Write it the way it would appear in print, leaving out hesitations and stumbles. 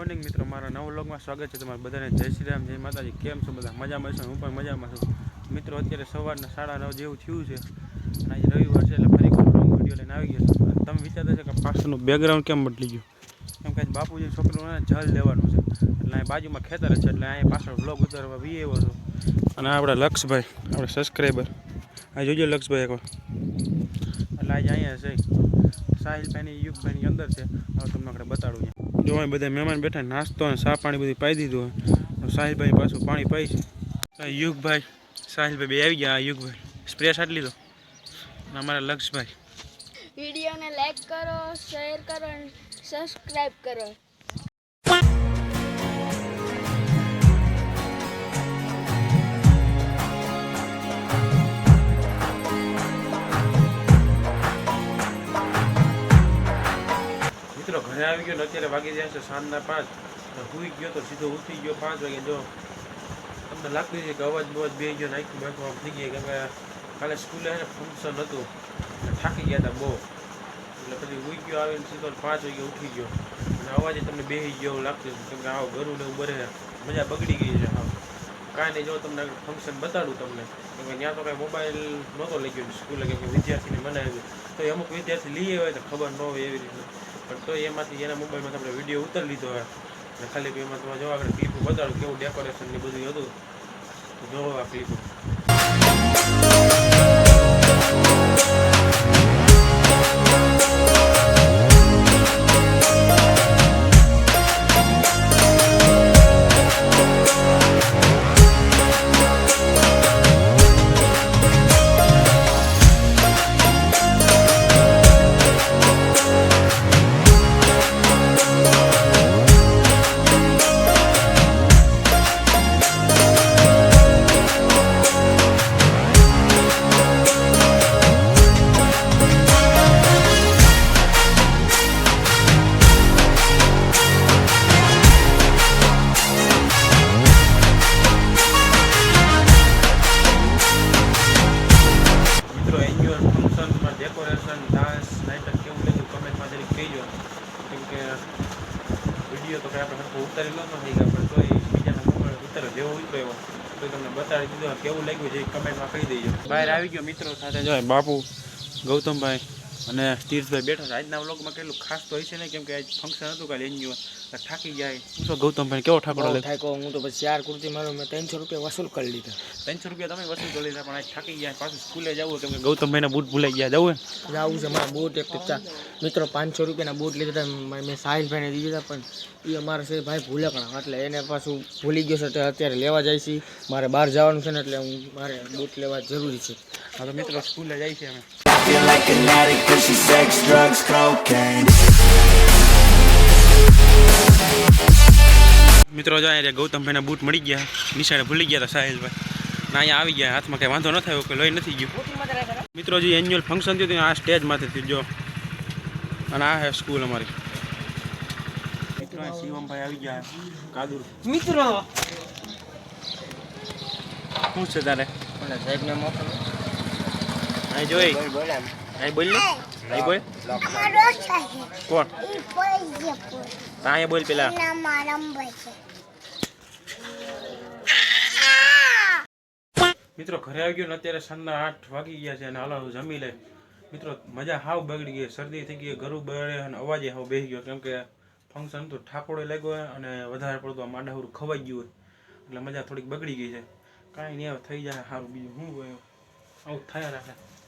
Morning મિત્રો, મારા નવા વ્લોગમાં સ્વાગત છે તમારા બધાને. જય શ્રી રામ, જય માતાજી. કેમ છો બધા? મજામાં છો? હું પણ મજામાં છું મિત્રો. અત્યારે સવારના 9:30 જેવું થયું છે અને આજે રવિવાર છે એટલે ફરી કોઈ લોંગ વિડીયો લઈને આવી ગયા છે. તમે વિચારતા છો કે પાછળનું બેકગ્રાઉન્ડ કેમ બદલી ગયું? એમ કાંઈ બાપુજી છોકરોને જલ લેવાનું છે એટલે અહીં બાજુમાં ખેતર છે એટલે અહીં પાછળ વ્લોગ ઉતારવા બી એવો હતો. અને આપણા લક્ષભાઈ, આપણે સબસ્ક્રાઈબર, આ જોજો લક્ષભાઈ એકવાર. એટલે આજે અહીંયા છે સાહિલભાઈની યુગભાઈની અંદર છે. હવે તમને આપણે બતાડું. જો અહીં બધા મહેમાન બેઠા, નાસ્તો અને ચા પાણી બધું પાઈ દીધું હોય. સાહિલભાઈ પાછું પાણી પાઈ છે. યુગભાઈ સાહિલભાઈ બે આવી ગયા. યુગભાઈ સ્પ્રે છાંટી લીધો. અને અમારા લક્ષભાઈ, વિડીયોને લાઈક કરો, શેર કરો અને સબસ્ક્રાઇબ કરો. મિત્રો ઘરે આવી ગયો ને અત્યારે વાગી જાય છે 5:30. સુઈ ગયો તો સીધો ઉઠી ગયો 5 વાગે. જો તમને લાગતું છે કે અવાજ બવાજ બે ગયો, નાખ્યું બેઠું આમ થઈ ગયા કે ભાઈ કાલે સ્કૂલે ફંક્શન હતું, થાકી ગયા હતા બહુ. એટલે પછી ઉઈ ગયો, આવીને સીધો 5 વાગે ઉઠી ગયો અને અવાજે તમને બેસી ગયો એવું લાગતું કેમ કે આવો ઘરું ને એવું બરે મજા બગડી ગઈ છે. હા કાંઈ નહીં, જો તમને ફંક્શન બતાડું તમને કેમ કે ત્યાં તો કાંઈ મોબાઈલ નહોતો લઈ ગયો સ્કૂલે કેમ કે વિદ્યાર્થીને બનાવ્યું તો અમુક વિદ્યાર્થી લઈ આવ્યા તો ખબર ન હોય એવી રીતે. પણ તો એમાંથી એના મોબાઈલમાં આપણે વિડીયો ઉતારી લીધો હોય અને ખાલી એમાં તમે જો આગળ ક્લિપો બતાડું કેવું ડેકોરેશન ને બધું હતું. તો જોવો આ ક્લિપો. ડેકોરેશન, ડાન્સ, નાઇટક કેવું લાગ્યું કમેન્ટમાં જરી કહેજો. કેમ કે વિડીયો તો કંઈ આપણે સરખો ઉતારી નહોતો થઈ ગયા, પણ તોય બીજાનો મોબાઈલ ઉતારો જેવો ઉતર્યો તો તમને બતાડી દીધો. કેવું લાગ્યું જે કમેન્ટમાં કહી દેજો. બહાર આવી ગયો મિત્રો સાથે જો બાપુ, ગૌતમભાઈ અને તીર્થભાઈ બેઠા છે. આજના વ્લોગમાં કેટલું ખાસ તો હોય છે ને કેમ કે આજ ફંક્શન હતું કાલે એન્જોય થાકી જાય. શું ગૌતમભાઈ કેવો ઠાકોર થાકો? હું તો પછી 4 કુર્તી મારો મેં 300 રૂપિયા વસૂલ કરી લીધા. 300 રૂપિયા તમે વસૂલ કરી લીધા, પણ આજ થાકી ગયા. પાછું સ્કૂલે જવું કેમ કે ગૌતમભાઈના બૂટ ભૂલાઈ ગયા. જવું છે મારા બૂટ એક મિત્રો 500 રૂપિયાના બૂટ લીધા હતા. મેં સાહિલભાઈને દીધા હતા પણ એ અમારા છે ભાઈ ભૂલકણા, એટલે એને પાછું ભૂલી ગયો છે. અત્યારે લેવા જાય છે. મારે બહાર જવાનું છે ને એટલે મારે બૂટ લેવા જરૂરી છે. હા તો મિત્રો સ્કૂલે જાય છે અમે. મિત્રો જો અહીંયા ગૌતમભાઈના બૂટ મળી ગયા. નિશાળે ભૂલી ગયા હતા સાહિલભાઈ ના, અહીંયા આવી ગયા. હાથમાં કંઈ વાંધો ન થયો કે લઈ નથી ગયું. મિત્રો જે એન્યુઅલ ફંક્શન થયું આ સ્ટેજમાંથી થયું જો. અને આ હે સ્કૂલ અમારી. મિત્રો શિવમભાઈ આવી ગયા. કાદુર મિત્રો શું છે તારે? સાહેબને મોકલો. અહીં જોઈ અહીં બોલ ને, અહીં બોલ. કોણ? અહીંયા બોલ પેલા. મિત્રો ઘરે આવી ગયો ને અત્યારે સાંજના 8 વાગી ગયા છે અને હાલો જમી લે. મિત્રો મજા હાવ બગડી ગઈ, શરદી થઈ ગઈ, ઘરું બળે અને અવાજે હાવ બેસી ગયો કેમ કે ફંક્શન તો ઠાકોડે લાગ્યો હોય અને વધારે પડતું માંડાહુરું ખવાઈ ગયું હોય એટલે મજા થોડીક બગડી ગઈ છે. કાંઈ નહીં, હવે થઈ જાય સારું. બીજું શું હોય, આવું થયા રાખે.